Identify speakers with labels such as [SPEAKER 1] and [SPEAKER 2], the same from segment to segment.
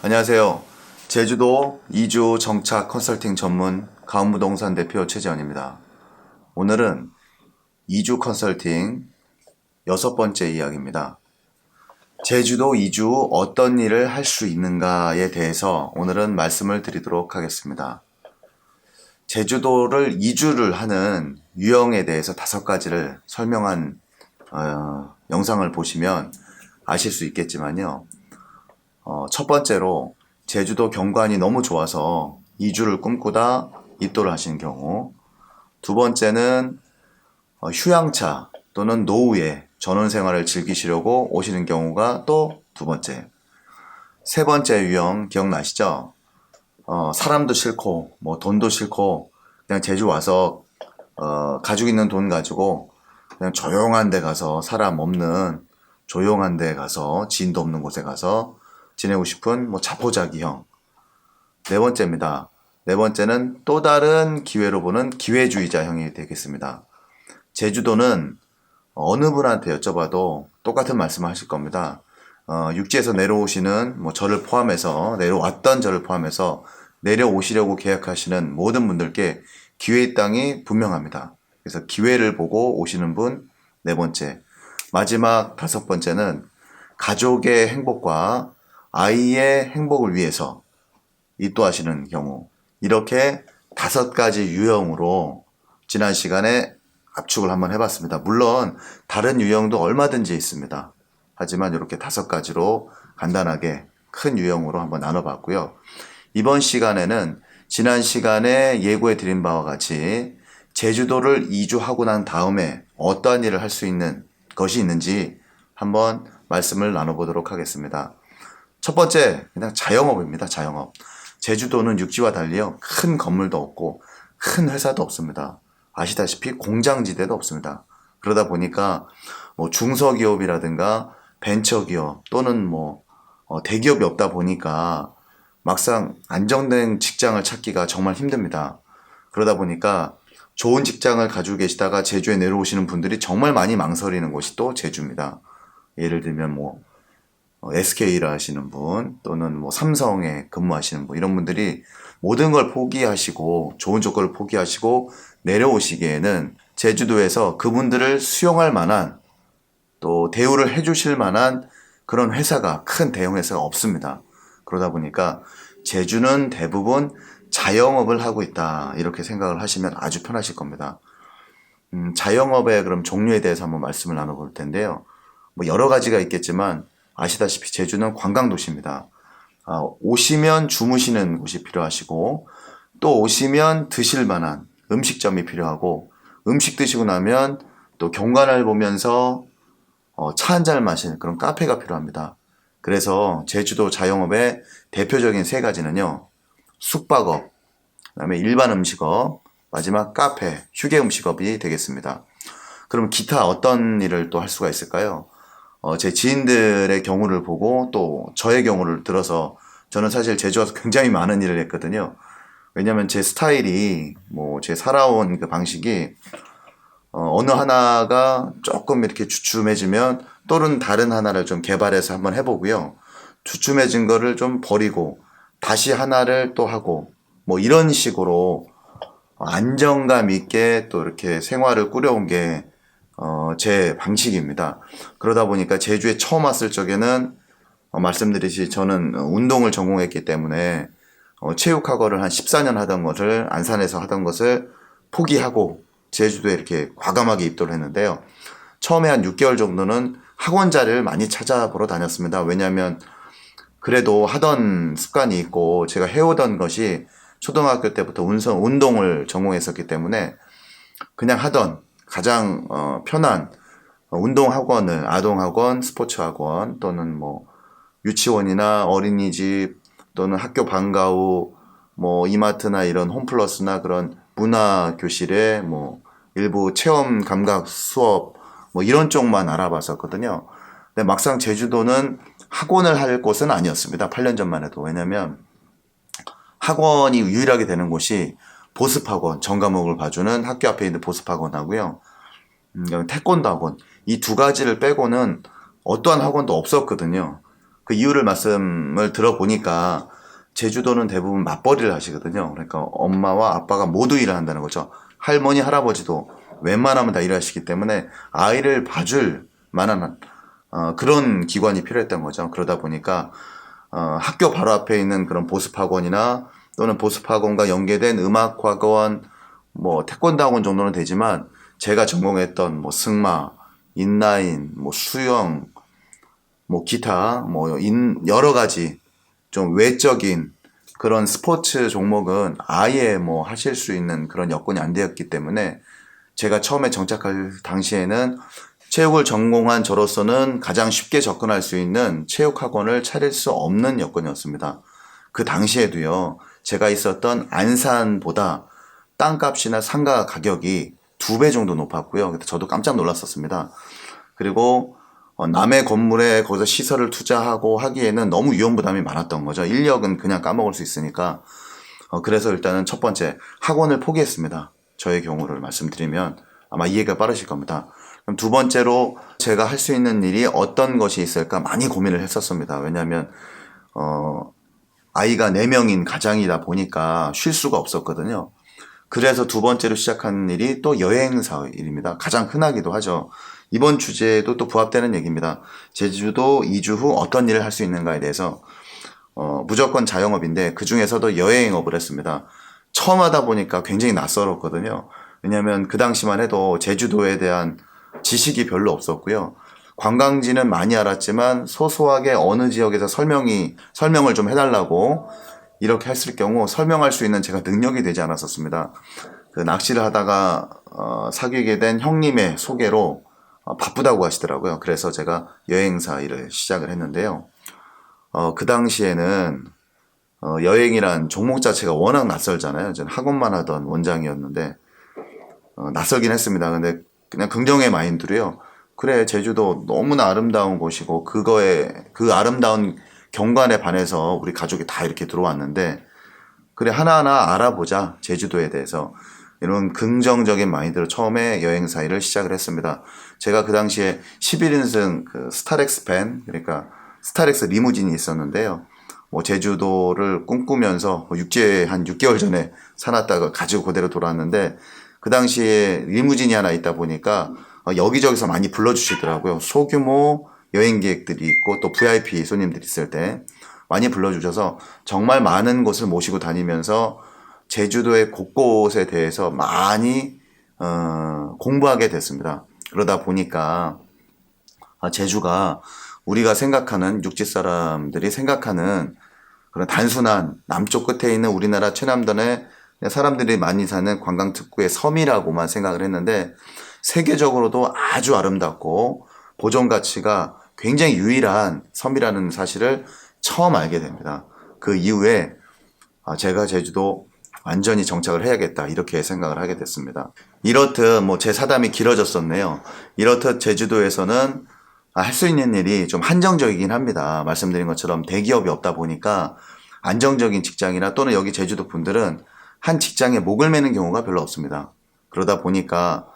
[SPEAKER 1] 안녕하세요. 제주도 이주 정착 컨설팅 전문 가온부동산 대표 최재원입니다. 오늘은 이주 컨설팅 6번째 이야기입니다. 제주도 이주 어떤 일을 할 수 있는가에 대해서 오늘은 말씀을 드리도록 하겠습니다. 제주도를 이주를 하는 유형에 대해서 5가지를 설명한 영상을 보시면 아실 수 있겠지만요. 첫 번째로 제주도 경관이 너무 좋아서 이주를 꿈꾸다 입도를 하시는 경우, 두 번째는 휴양차 또는 노후에 전원생활을 즐기시려고 오시는 경우가 또 두 번째. 세 번째 유형 기억나시죠? 사람도 싫고 뭐 돈도 싫고 그냥 제주 와서 가지고 있는 돈 가지고 그냥 조용한 데 가서, 사람 없는 조용한 데 가서, 지인도 없는 곳에 가서 지내고 싶은 뭐 자포자기형. 네 번째입니다. 네 번째는 또 다른 기회로 보는 기회주의자형이 되겠습니다. 제주도는 어느 분한테 여쭤봐도 똑같은 말씀을 하실 겁니다. 육지에서 내려오시는 저를 포함해서, 내려왔던 저를 포함해서 내려오시려고 계획하시는 모든 분들께 기회의 땅이 분명합니다. 그래서 기회를 보고 오시는 분 네 번째. 마지막 5번째는 가족의 행복과 아이의 행복을 위해서 입도하시는 경우. 이렇게 5가지 유형으로 지난 시간에 압축을 한번 해봤습니다. 물론 다른 유형도 얼마든지 있습니다. 하지만 이렇게 5가지로 간단하게 큰 유형으로 한번 나눠봤고요. 이번 시간에는 지난 시간에 예고해 드린 바와 같이 제주도를 이주하고 난 다음에 어떠한 일을 할 수 있는 것이 있는지 한번 말씀을 나눠보도록 하겠습니다. 첫 번째, 그냥 자영업입니다. 자영업. 제주도는 육지와 달리요, 큰 건물도 없고 큰 회사도 없습니다. 아시다시피 공장지대도 없습니다. 그러다 보니까 중소기업이라든가 벤처기업 또는 대기업이 없다 보니까 막상 안정된 직장을 찾기가 정말 힘듭니다. 그러다 보니까 좋은 직장을 가지고 계시다가 제주에 내려오시는 분들이 정말 많이 망설이는 곳이 또 제주입니다. 예를 들면 SK를 하시는 분 또는 삼성에 근무하시는 분, 이런 분들이 모든 걸 포기하시고 좋은 조건을 포기하시고 내려오시기에는 제주도에서 그분들을 수용할 만한, 또 대우를 해주실 만한 그런 회사가, 큰 대형 회사가 없습니다. 그러다 보니까 제주는 대부분 자영업을 하고 있다, 이렇게 생각을 하시면 아주 편하실 겁니다. 자영업의 그럼 종류에 대해서 한번 말씀을 나눠볼 텐데요. 여러 가지가 있겠지만 아시다시피 제주는 관광도시입니다. 오시면 주무시는 곳이 필요하시고, 또 오시면 드실 만한 음식점이 필요하고, 음식 드시고 나면 또 경관을 보면서 차 한 잔을 마시는 그런 카페가 필요합니다. 그래서 제주도 자영업의 대표적인 3가지는요. 숙박업, 그다음에 일반 음식업, 마지막 카페, 휴게 음식업이 되겠습니다. 그럼 기타 어떤 일을 또 할 수가 있을까요? 제 지인들의 경우를 보고 또 저의 경우를 들어서, 저는 사실 제주 와서 굉장히 많은 일을 했거든요. 왜냐면 제 스타일이, 제 살아온 그 방식이, 어느 하나가 조금 이렇게 주춤해지면 또는 다른 하나를 좀 개발해서 한번 해보고요. 주춤해진 거를 좀 버리고 다시 하나를 또 하고, 이런 식으로 안정감 있게 또 이렇게 생활을 꾸려온 게 제 방식입니다. 그러다 보니까 제주에 처음 왔을 적에는 말씀드리듯이 저는 운동을 전공했기 때문에 체육학원을 한 14년 하던 것을, 안산에서 하던 것을 포기하고 제주도에 이렇게 과감하게 입도를 했는데요. 처음에 한 6개월 정도는 학원 자리를 많이 찾아보러 다녔습니다. 왜냐하면 그래도 하던 습관이 있고 제가 해오던 것이 초등학교 때부터 운동을 전공했었기 때문에 그냥 하던 가장 편한 운동학원을, 아동학원, 스포츠학원 또는 유치원이나 어린이집 또는 학교 방과 후 이마트나 이런 홈플러스나 그런 문화교실에 일부 체험 감각 수업 이런 쪽만 알아봤었거든요. 근데 막상 제주도는 학원을 할 곳은 아니었습니다. 8년 전만 해도. 왜냐면 학원이 유일하게 되는 곳이 보습학원, 전과목을 봐주는 학교 앞에 있는 보습학원하고요. 태권도 학원, 이 2가지를 빼고는 어떠한 학원도 없었거든요. 그 이유를 말씀을 들어보니까 제주도는 대부분 맞벌이를 하시거든요. 그러니까 엄마와 아빠가 모두 일을 한다는 거죠. 할머니, 할아버지도 웬만하면 다 일하시기 때문에 아이를 봐줄 만한 그런 기관이 필요했던 거죠. 그러다 보니까 학교 바로 앞에 있는 그런 보습학원이나 또는 보습학원과 연계된 음악학원, 뭐 태권도 학원 정도는 되지만 제가 전공했던 뭐 승마, 인라인, 뭐 수영, 뭐 기타, 뭐 여러 가지 좀 외적인 그런 스포츠 종목은 아예 뭐 하실 수 있는 그런 여건이 안 되었기 때문에 제가 처음에 정착할 당시에는 체육을 전공한 저로서는 가장 쉽게 접근할 수 있는 체육학원을 차릴 수 없는 여건이었습니다. 그 당시에도요, 제가 있었던 안산보다 땅값이나 상가 가격이 2배 정도 높았고요. 그때 저도 깜짝 놀랐었습니다. 그리고 남의 건물에 거기서 시설을 투자하고 하기에는 너무 위험 부담이 많았던 거죠. 인력은 그냥 까먹을 수 있으니까. 그래서 일단은 첫 번째 학원을 포기했습니다. 저의 경우를 말씀드리면 아마 이해가 빠르실 겁니다. 그럼 두 번째로 제가 할 수 있는 일이 어떤 것이 있을까 많이 고민을 했었습니다. 왜냐하면 아이가 4명인 가장이다 보니까 쉴 수가 없었거든요. 그래서 두 번째로 시작한 일이 또 여행사 일입니다. 가장 흔하기도 하죠. 이번 주제에도 또 부합되는 얘기입니다. 제주도 2주 후 어떤 일을 할 수 있는가에 대해서 무조건 자영업인데 그 중에서도 여행업을 했습니다. 처음 하다 보니까 굉장히 낯설었거든요. 왜냐하면 그 당시만 해도 제주도에 대한 지식이 별로 없었고요. 관광지는 많이 알았지만 소소하게 어느 지역에서 설명을 좀 해달라고 이렇게 했을 경우 설명할 수 있는 제가 능력이 되지 않았었습니다. 그 낚시를 하다가 사귀게 된 형님의 소개로 바쁘다고 하시더라고요. 그래서 제가 여행사 일을 시작을 했는데요. 그 당시에는 여행이란 종목 자체가 워낙 낯설잖아요. 저는 학원만 하던 원장이었는데 낯설긴 했습니다. 근데 그냥 긍정의 마인드로요. 그래, 제주도 너무나 아름다운 곳이고 그거에 그 아름다운 경관에 반해서 우리 가족이 다 이렇게 들어왔는데 그래 하나하나 알아보자 제주도에 대해서 이런 긍정적인 마인드로 처음에 여행사 일을 시작을 했습니다. 제가 그 당시에 11인승 그 스타렉스 밴 그러니까 스타렉스 리무진이 있었는데요. 뭐 제주도를 꿈꾸면서 육지에 한 6개월 전에 사놨다가 가지고 그대로 돌아왔는데 그 당시에 리무진이 하나 있다 보니까 여기저기서 많이 불러주시더라고요. 소규모 여행객들이 있고 또 VIP 손님들이 있을 때 많이 불러주셔서 정말 많은 곳을 모시고 다니면서 제주도의 곳곳에 대해서 많이 공부하게 됐습니다. 그러다 보니까 제주가 우리가 생각하는 육지 사람들이 생각하는 그런 단순한 남쪽 끝에 있는 우리나라 최남단의 사람들이 많이 사는 관광특구의 섬이라고만 생각을 했는데 세계적으로도 아주 아름답고 보존 가치가 굉장히 유일한 섬이라는 사실을 처음 알게 됩니다. 그 이후에 제가 제주도 완전히 정착을 해야겠다 이렇게 생각을 하게 됐습니다. 이렇듯 뭐 제 사담이 길어졌었네요. 이렇듯 제주도에서는 할 수 있는 일이 좀 한정적이긴 합니다. 말씀드린 것처럼 대기업이 없다 보니까 안정적인 직장이나 또는 여기 제주도 분들은 한 직장에 목을 매는 경우가 별로 없습니다. 그러다 보니까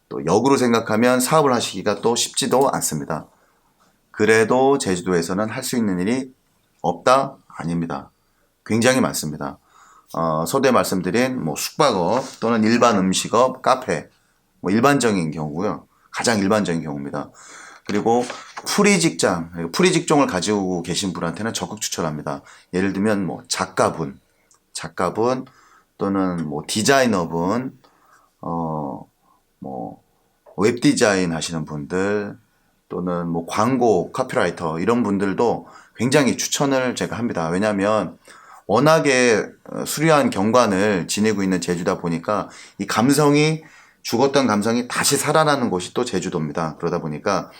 [SPEAKER 1] 또 역으로 생각하면 사업을 하시기가 또 쉽지도 않습니다. 그래도 제주도에서는 할 수 있는 일이 없다? 아닙니다. 굉장히 많습니다. 서두에 말씀드린 뭐 숙박업 또는 일반 음식업, 카페, 뭐 일반적인 경우고요. 가장 일반적인 경우입니다. 그리고 프리 직종을 가지고 계신 분한테는 적극 추천합니다. 예를 들면 뭐 작가분 또는 뭐 디자이너분, 뭐 웹 디자인 하시는 분들 또는 뭐 광고 카피라이터 이런 분들도 굉장히 추천을 제가 합니다. 왜냐하면 워낙에 수려한 경관을 지니고 있는 제주다 보니까 이 감성이 죽었던 감성이 다시 살아나는 곳이 또 제주도입니다. 그러다 보니까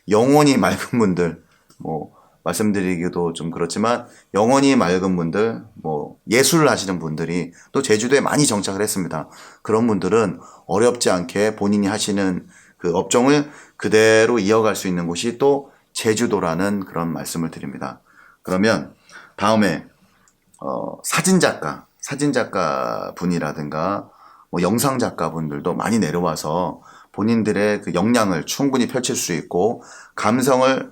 [SPEAKER 1] 영혼이 맑은 분들, 뭐 말씀드리기도 좀 그렇지만 영혼이 맑은 분들, 뭐 예술을 하시는 분들이 또 제주도에 많이 정착을 했습니다. 그런 분들은 어렵지 않게 본인이 하시는 그 업종을 그대로 이어갈 수 있는 곳이 또 제주도라는 그런 말씀을 드립니다. 그러면 다음에 사진작가 분이라든가 뭐 영상작가 분들도 많이 내려와서 본인들의 그 역량을 충분히 펼칠 수 있고 감성을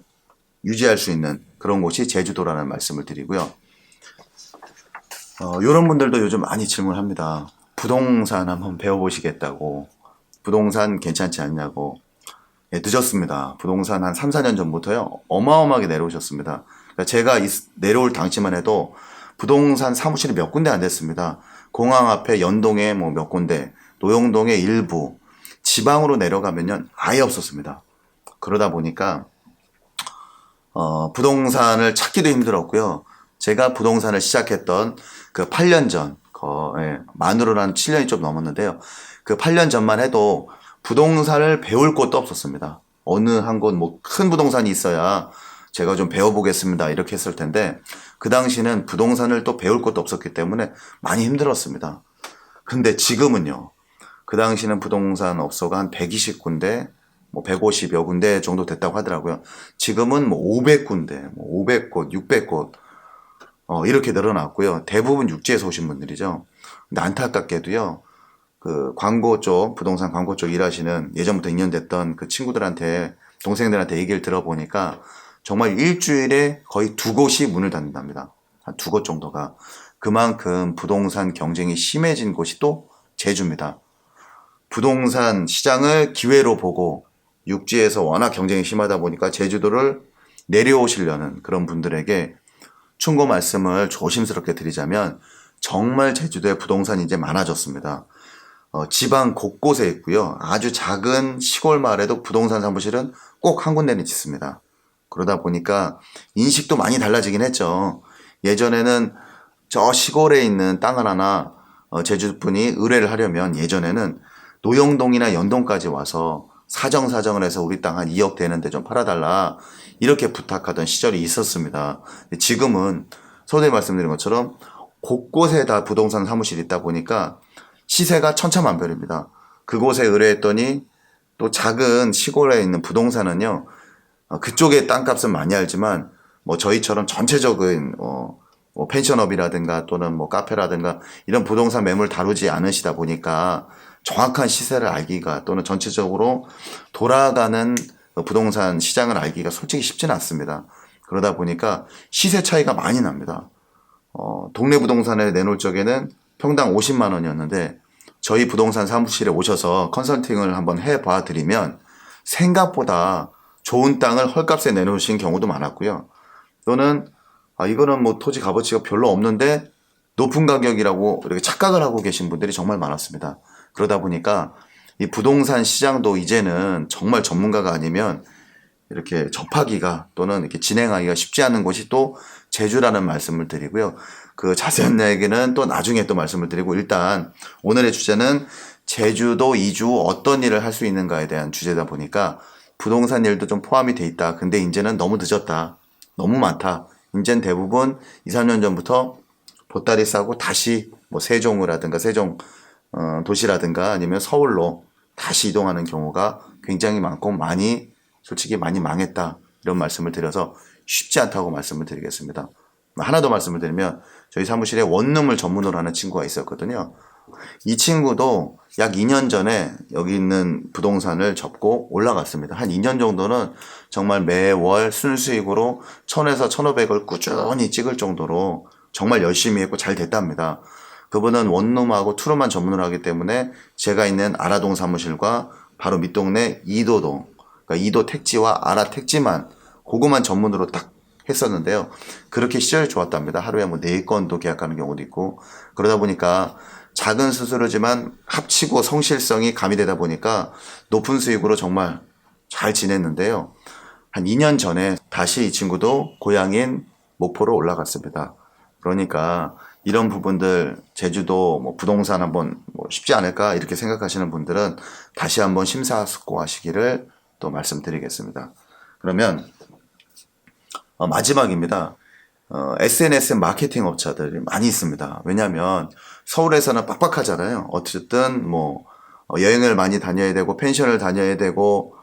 [SPEAKER 1] 유지할 수 있는 그런 곳이 제주도라는 말씀을 드리고요. 이런 분들도 요즘 많이 질문합니다. 부동산 한번 배워보시겠다고. 부동산 괜찮지 않냐고. 예, 늦었습니다. 부동산 한 3, 4년 전부터요. 어마어마하게 내려오셨습니다. 그러니까 제가 내려올 당시만 해도 부동산 사무실이 몇 군데 안 됐습니다. 공항 앞에 연동에 뭐 몇 군데, 노영동에 일부, 지방으로 내려가면요 아예 없었습니다. 그러다 보니까 부동산을 찾기도 힘들었고요. 제가 부동산을 시작했던 그 8년 전, 만으로는 한 7년이 좀 넘었는데요. 그 8년 전만 해도 부동산을 배울 곳도 없었습니다. 어느 한 곳 뭐 큰 부동산이 있어야 제가 좀 배워보겠습니다. 이렇게 했을 텐데 그 당시는 부동산을 또 배울 곳도 없었기 때문에 많이 힘들었습니다. 근데 지금은요. 그 당시는 부동산 업소가 한 120군데, 뭐 150여 군데 정도 됐다고 하더라고요. 지금은 뭐 500군데, 뭐 500곳, 600곳 이렇게 늘어났고요. 대부분 육지에서 오신 분들이죠. 근데 안타깝게도요. 그 광고 쪽, 부동산 광고 쪽 일하시는 예전부터 인연됐던 그 친구들한테, 동생들한테 얘기를 들어보니까 정말 일주일에 거의 2곳이 문을 닫는답니다. 한 2곳 정도가. 그만큼 부동산 경쟁이 심해진 곳이 또 제주입니다. 부동산 시장을 기회로 보고 육지에서 워낙 경쟁이 심하다 보니까 제주도를 내려오시려는 그런 분들에게 충고 말씀을 조심스럽게 드리자면 정말 제주도에 부동산이 이제 많아졌습니다. 지방 곳곳에 있고요. 아주 작은 시골 마을에도 부동산 사무실은 꼭 한 군데는 있습니다. 그러다 보니까 인식도 많이 달라지긴 했죠. 예전에는 저 시골에 있는 땅을 하나 제주분이 의뢰를 하려면 예전에는 노영동이나 연동까지 와서 사정을 해서 우리 땅 한 2억 되는데 좀 팔아달라 이렇게 부탁하던 시절이 있었습니다. 지금은 서두에 말씀드린 것처럼 곳곳에 다 부동산 사무실이 있다 보니까 시세가 천차만별입니다. 그곳에 의뢰했더니 또 작은 시골에 있는 부동산은요. 그쪽의 땅값은 많이 알지만 뭐 저희처럼 전체적인 뭐 펜션업이라든가 또는 뭐 카페라든가 이런 부동산 매물 다루지 않으시다 보니까 정확한 시세를 알기가 또는 전체적으로 돌아가는 부동산 시장을 알기가 솔직히 쉽지는 않습니다. 그러다 보니까 시세 차이가 많이 납니다. 동네 부동산에 내놓을 적에는 평당 50만 원이었는데 저희 부동산 사무실에 오셔서 컨설팅을 한번 해봐 드리면 생각보다 좋은 땅을 헐값에 내놓으신 경우도 많았고요. 또는 이거는 뭐 토지 값어치가 별로 없는데 높은 가격이라고 이렇게 착각을 하고 계신 분들이 정말 많았습니다. 그러다 보니까 이 부동산 시장도 이제는 정말 전문가가 아니면 이렇게 접하기가 또는 이렇게 진행하기가 쉽지 않은 곳이 또 제주라는 말씀을 드리고요. 그 자세한 얘기는 또 나중에 또 말씀을 드리고 일단 오늘의 주제는 제주도 이주 어떤 일을 할 수 있는가에 대한 주제다 보니까 부동산 일도 좀 포함이 돼 있다. 근데 이제는 너무 늦었다. 너무 많다. 이제는 대부분 2, 3년 전부터 보따리 싸고 다시 뭐 세종이라든가 세종 도시라든가 아니면 서울로 다시 이동하는 경우가 굉장히 많고 솔직히 많이 망했다. 이런 말씀을 드려서 쉽지 않다고 말씀을 드리겠습니다. 하나 더 말씀을 드리면 저희 사무실에 원룸을 전문으로 하는 친구가 있었거든요. 이 친구도 약 2년 전에 여기 있는 부동산을 접고 올라갔습니다. 한 2년 정도는 정말 매월 순수익으로 1000에서 1500을 꾸준히 찍을 정도로 정말 열심히 했고 잘 됐답니다. 그분은 원룸하고 투룸만 전문으로 하기 때문에 제가 있는 아라동 사무실과 바로 밑동네 이도동, 그러니까 이도 택지와 아라 택지만 그거만 전문으로 딱 했었는데요. 그렇게 시절이 좋았답니다. 하루에 뭐 4건도 계약하는 경우도 있고 그러다 보니까 작은 수수료지만 합치고 성실성이 가미되다 보니까 높은 수익으로 정말 잘 지냈는데요. 한 2년 전에 다시 이 친구도 고향인 목포로 올라갔습니다. 그러니까 이런 부분들 제주도 뭐 부동산 한번 뭐 쉽지 않을까 이렇게 생각하시는 분들은 다시 한번 심사숙고하시기를 또 말씀드리겠습니다. 그러면 마지막입니다. SNS 마케팅 업체들이 많이 있습니다. 왜냐하면 서울에서는 빡빡하잖아요. 어쨌든 뭐 여행을 많이 다녀야 되고 펜션을 다녀야 되고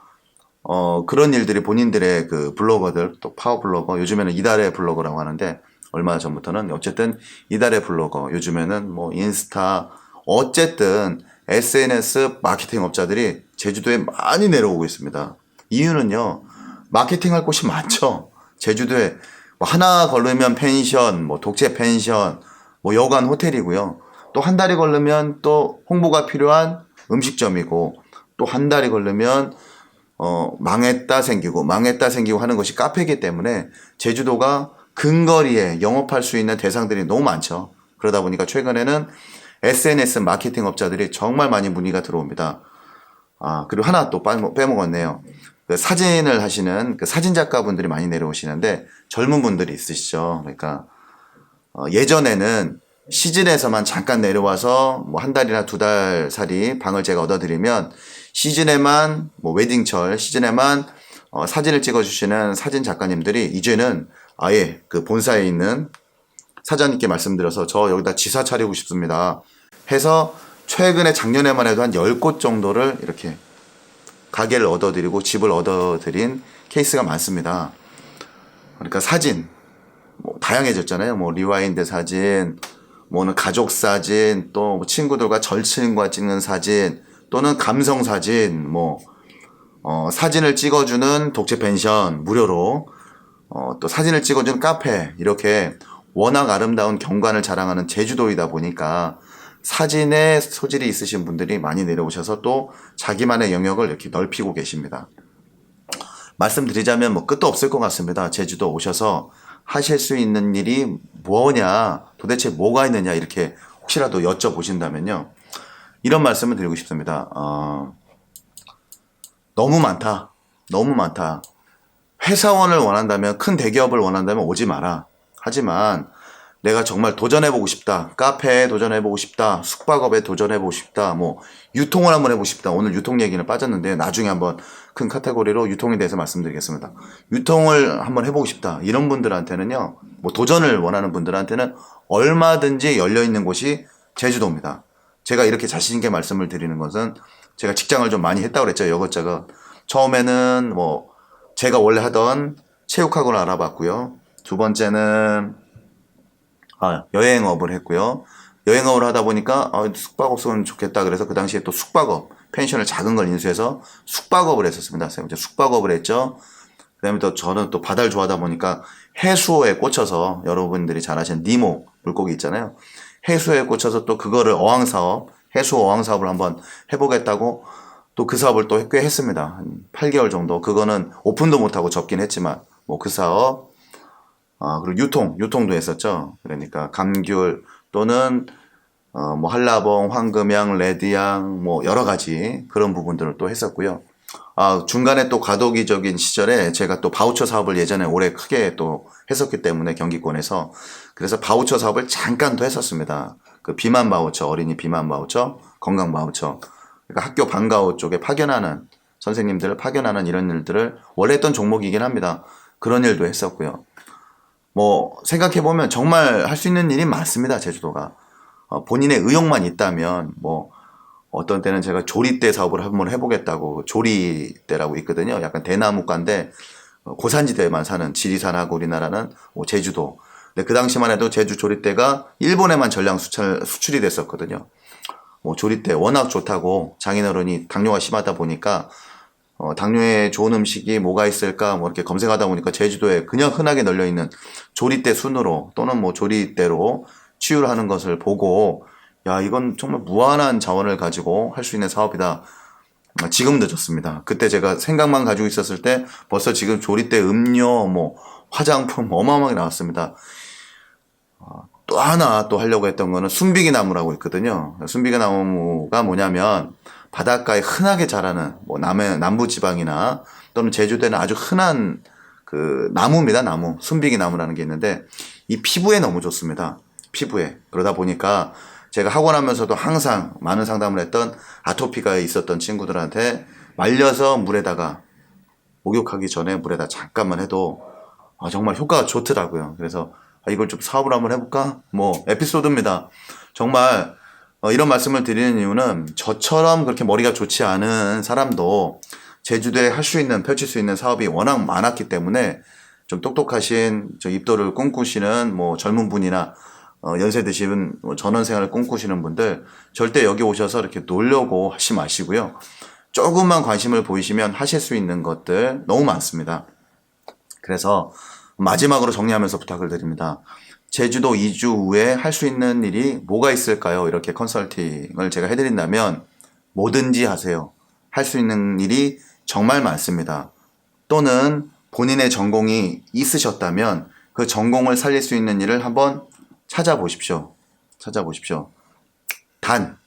[SPEAKER 1] 그런 일들이 본인들의 그 블로거들 또 파워 블로거 요즘에는 이달의 블로거라고 하는데 얼마 전부터는 어쨌든 이달의 블로거 요즘에는 뭐 인스타 어쨌든 SNS 마케팅 업자들이 제주도에 많이 내려오고 있습니다. 이유는요. 마케팅 할 곳이 많죠. 제주도에 뭐 하나 걸르면 펜션, 뭐 독채 펜션, 뭐 여관 호텔이고요. 또 한 달이 걸르면 또 홍보가 필요한 음식점이고, 또 한 달이 걸르면 망했다 생기고 하는 것이 카페이기 때문에 제주도가 근거리에 영업할 수 있는 대상들이 너무 많죠. 그러다 보니까 최근에는 SNS 마케팅 업자들이 정말 많이 문의가 들어옵니다. 그리고 하나 또 빼먹었네요. 그 사진을 하시는 그 사진 작가분들이 많이 내려오시는데 젊은 분들이 있으시죠. 그러니까 예전에는 시즌에서만 잠깐 내려와서 뭐 한 달이나 두 달 살이 방을 제가 얻어드리면 시즌에만 뭐 웨딩철 시즌에만 사진을 찍어주시는 사진 작가님들이 이제는 아예 그 본사에 있는 사장님께 말씀드려서 저 여기다 지사 차리고 싶습니다 해서 최근에 작년에만 해도 한 10곳 정도를 이렇게 가게를 얻어드리고 집을 얻어드린 케이스가 많습니다. 그러니까 사진 뭐 다양해졌잖아요. 뭐 리와인드 사진, 뭐는 가족 사진, 또 친구들과 절친과 찍는 사진, 또는 감성 사진, 뭐 사진을 찍어주는 독채 펜션 무료로, 또 사진을 찍어주는 카페, 이렇게 워낙 아름다운 경관을 자랑하는 제주도이다 보니까 사진에 소질이 있으신 분들이 많이 내려오셔서 또 자기만의 영역을 이렇게 넓히고 계십니다. 말씀드리자면 뭐 끝도 없을 것 같습니다. 제주도 오셔서 하실 수 있는 일이 뭐냐, 도대체 뭐가 있느냐, 이렇게 혹시라도 여쭤보신다면요. 이런 말씀을 드리고 싶습니다. 너무 많다. 너무 많다. 회사원을 원한다면, 큰 대기업을 원한다면 오지 마라. 하지만 내가 정말 도전해보고 싶다. 카페에 도전해보고 싶다. 숙박업에 도전해보고 싶다. 뭐 유통을 한번 해보고 싶다. 오늘 유통 얘기는 빠졌는데 나중에 한번 큰 카테고리로 유통에 대해서 말씀드리겠습니다. 유통을 한번 해보고 싶다. 이런 분들한테는요. 뭐 도전을 원하는 분들한테는 얼마든지 열려있는 곳이 제주도입니다. 제가 이렇게 자신 있게 말씀을 드리는 것은 제가 직장을 좀 많이 했다고 그랬죠. 이것저것. 처음에는 뭐 제가 원래 하던 체육학원을 알아봤고요. 두 번째는 여행업을 했고요. 여행업을 하다 보니까 숙박업소는 좋겠다. 그래서 그 당시에 또 숙박업, 펜션을 작은 걸 인수해서 숙박업을 했었습니다. 세 번째 숙박업을 했죠. 그 다음에 또 저는 또 바다를 좋아하다 보니까 해수어에 꽂혀서 여러분들이 잘 아시는 니모 물고기 있잖아요. 해수어에 꽂혀서 또 그거를 어항사업, 해수어 어항사업을 한번 해보겠다고 또 그 사업을 또 꽤 했습니다. 한 8개월 정도. 그거는 오픈도 못하고 접긴 했지만 뭐 그 사업, 그리고 유통도 했었죠. 그러니까 감귤 또는 뭐 한라봉, 황금향, 레드향 뭐 여러 가지 그런 부분들을 또 했었고요. 중간에 또 과도기적인 시절에 제가 또 바우처 사업을 예전에 오래 크게 또 했었기 때문에 경기권에서 그래서 바우처 사업을 잠깐 또 했었습니다. 그 비만 바우처, 어린이 비만 바우처, 건강 바우처. 그러니까 학교 방과후 쪽에 파견하는 선생님들을 파견하는 이런 일들을 원래 했던 종목이긴 합니다. 그런 일도 했었고요. 뭐 생각해보면 정말 할 수 있는 일이 많습니다. 제주도가 본인의 의욕만 있다면 뭐 어떤 때는 제가 조리대 사업을 한번 해보겠다고 조리대라고 있거든요. 약간 대나무과인데 고산지대에만 사는 지리산하고 우리나라는 뭐 제주도. 근데 그 당시만 해도 제주 조리대가 일본에만 전량 수출이 됐었거든요. 뭐 조리대 워낙 좋다고 장인어른이 당뇨가 심하다 보니까 당뇨에 좋은 음식이 뭐가 있을까 뭐 이렇게 검색하다 보니까 제주도에 그냥 흔하게 널려 있는 조리대 순으로 또는 뭐 조리대로 치유를 하는 것을 보고 야 이건 정말 무한한 자원을 가지고 할 수 있는 사업이다. 지금 늦었습니다. 그때 제가 생각만 가지고 있었을 때 벌써 지금 조리대 음료 뭐 화장품 어마어마하게 나왔습니다. 또 하나 또 하려고 했던 거는 순비기 나무라고 있거든요. 순비기 나무가 뭐냐면 바닷가에 흔하게 자라는 뭐 남부 지방이나 또는 제주도에는 아주 흔한 그 나무입니다. 나무. 순비기 나무라는 게 있는데 이 피부에 너무 좋습니다. 피부에. 그러다 보니까 제가 학원 하면서도 항상 많은 상담을 했던 아토피가 있었던 친구들한테 말려서 물에다가 목욕하기 전에 물에다 잠깐만 해도 정말 효과가 좋더라고요. 그래서 이걸 좀 사업을 한번 해볼까? 뭐 에피소드입니다. 정말 이런 말씀을 드리는 이유는 저처럼 그렇게 머리가 좋지 않은 사람도 제주도에 할 수 있는 펼칠 수 있는 사업이 워낙 많았기 때문에 좀 똑똑하신 저 입도를 꿈꾸시는 뭐 젊은 분이나 연세 드신 전원생활을 꿈꾸시는 분들 절대 여기 오셔서 이렇게 놀려고 하지 마시고요. 조금만 관심을 보이시면 하실 수 있는 것들 너무 많습니다. 그래서 마지막으로 정리하면서 부탁을 드립니다. 제주도 이주 후에 할 수 있는 일이 뭐가 있을까요? 이렇게 컨설팅을 제가 해드린다면 뭐든지 하세요. 할 수 있는 일이 정말 많습니다. 또는 본인의 전공이 있으셨다면 그 전공을 살릴 수 있는 일을 한번 찾아보십시오. 단,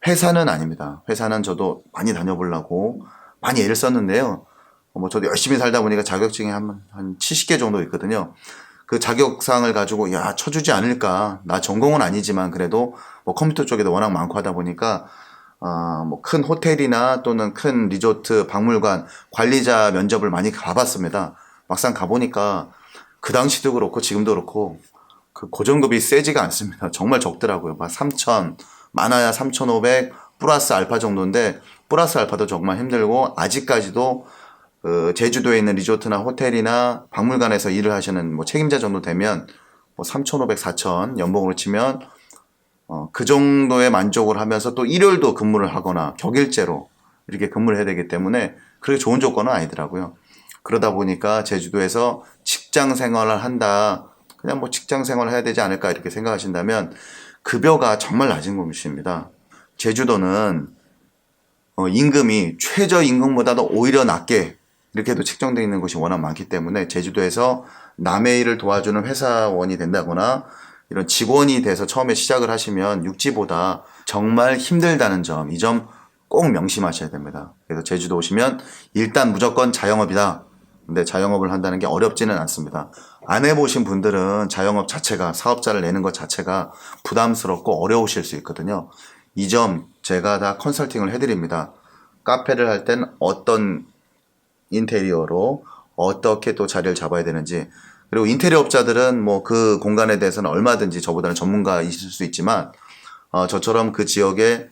[SPEAKER 1] 회사는 아닙니다. 회사는 저도 많이 다녀보려고 많이 애를 썼는데요. 저도 열심히 살다 보니까 자격증이 한 70개 정도 있거든요. 그 자격상을 가지고 쳐주지 않을까. 나 전공은 아니지만 그래도 컴퓨터 쪽에도 워낙 많고 하다 보니까 큰 호텔이나 또는 큰 리조트, 박물관 관리자 면접을 많이 가봤습니다. 막상 가보니까 그 당시도 그렇고 지금도 그렇고 그 고정급이 세지가 않습니다. 정말 적더라고요. 막 3,000, 많아야 3,500 플러스 알파 정도인데 플러스 알파도 정말 힘들고 아직까지도 제주도에 있는 리조트나 호텔이나 박물관에서 일을 하시는 책임자 정도 되면 3,500, 4,000 연봉으로 치면 그 정도의 만족을 하면서 또 일요일도 근무를 하거나 격일제로 이렇게 근무를 해야 되기 때문에 그렇게 좋은 조건은 아니더라고요. 그러다 보니까 제주도에서 직장 생활을 한다. 그냥 직장 생활을 해야 되지 않을까 이렇게 생각하신다면 급여가 정말 낮은 곳입니다. 제주도는 임금이 최저임금보다도 오히려 낮게 이렇게도 책정되어 있는 곳이 워낙 많기 때문에 제주도에서 남의 일을 도와주는 회사원이 된다거나 이런 직원이 돼서 처음에 시작을 하시면 육지보다 정말 힘들다는 점, 이 점 꼭 명심하셔야 됩니다. 그래서 제주도 오시면 일단 무조건 자영업이다. 근데 자영업을 한다는 게 어렵지는 않습니다. 안 해보신 분들은 자영업 자체가, 사업자를 내는 것 자체가 부담스럽고 어려우실 수 있거든요. 이 점 제가 다 컨설팅을 해드립니다. 카페를 할 땐 어떤 인테리어로 어떻게 또 자리를 잡아야 되는지, 그리고 인테리어 업자들은 그 공간에 대해서는 얼마든지 저보다는 전문가이실 수 있지만 저처럼 그 지역에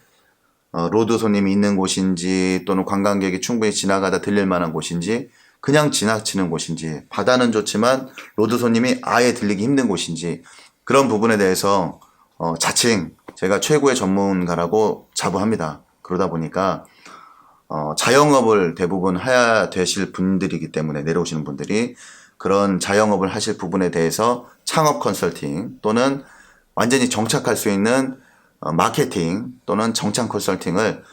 [SPEAKER 1] 로드 손님이 있는 곳인지 또는 관광객이 충분히 지나가다 들릴 만한 곳인지 그냥 지나치는 곳인지 바다는 좋지만 로드 손님이 아예 들리기 힘든 곳인지 그런 부분에 대해서 자칭 제가 최고의 전문가라고 자부합니다. 그러다 보니까 자영업을 대부분 해야 되실 분들이기 때문에 내려오시는 분들이 그런 자영업을 하실 부분에 대해서 창업 컨설팅 또는 완전히 정착할 수 있는 마케팅 또는 정착 컨설팅을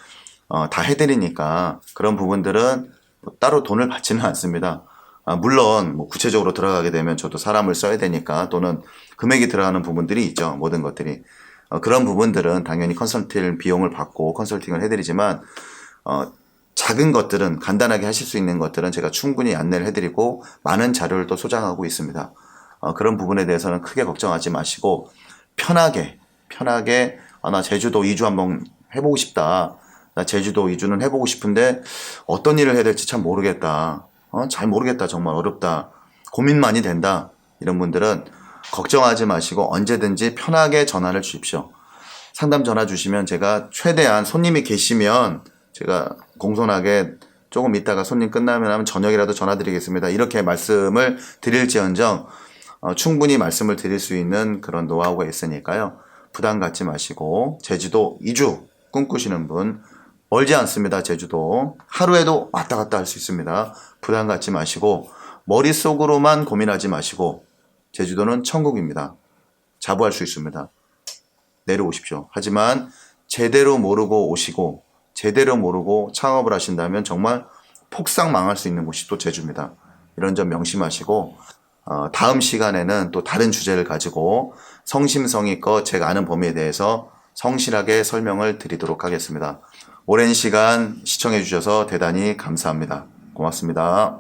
[SPEAKER 1] 다 해드리니까 그런 부분들은 따로 돈을 받지는 않습니다. 물론 구체적으로 들어가게 되면 저도 사람을 써야 되니까 또는 금액이 들어가는 부분들이 있죠. 모든 것들이. 그런 부분들은 당연히 컨설팅 비용을 받고 컨설팅을 해드리지만 작은 것들은 간단하게 하실 수 있는 것들은 제가 충분히 안내를 해드리고 많은 자료를 또 소장하고 있습니다. 그런 부분에 대해서는 크게 걱정하지 마시고 편하게 나 제주도 이주 한번 해보고 싶다. 나 제주도 이주는 해보고 싶은데 어떤 일을 해야 될지 참 모르겠다. 잘 모르겠다. 정말 어렵다. 고민 많이 된다. 이런 분들은 걱정하지 마시고 언제든지 편하게 전화를 주십시오. 상담 전화 주시면 제가 최대한 손님이 계시면 제가 공손하게 조금 있다가 손님 끝나면 하면 저녁이라도 전화 드리겠습니다. 이렇게 말씀을 드릴지언정 충분히 말씀을 드릴 수 있는 그런 노하우가 있으니까요. 부담 갖지 마시고 제주도 이주 꿈꾸시는 분 멀지 않습니다. 제주도 하루에도 왔다 갔다 할 수 있습니다. 부담 갖지 마시고 머릿속으로만 고민하지 마시고 제주도는 천국입니다. 자부할 수 있습니다. 내려오십시오. 하지만 제대로 모르고 오시고 제대로 모르고 창업을 하신다면 정말 폭삭 망할 수 있는 곳이 또 제주입니다. 이런 점 명심하시고 다음 시간에는 또 다른 주제를 가지고 성심성의껏 제가 아는 범위에 대해서 성실하게 설명을 드리도록 하겠습니다. 오랜 시간 시청해 주셔서 대단히 감사합니다. 고맙습니다.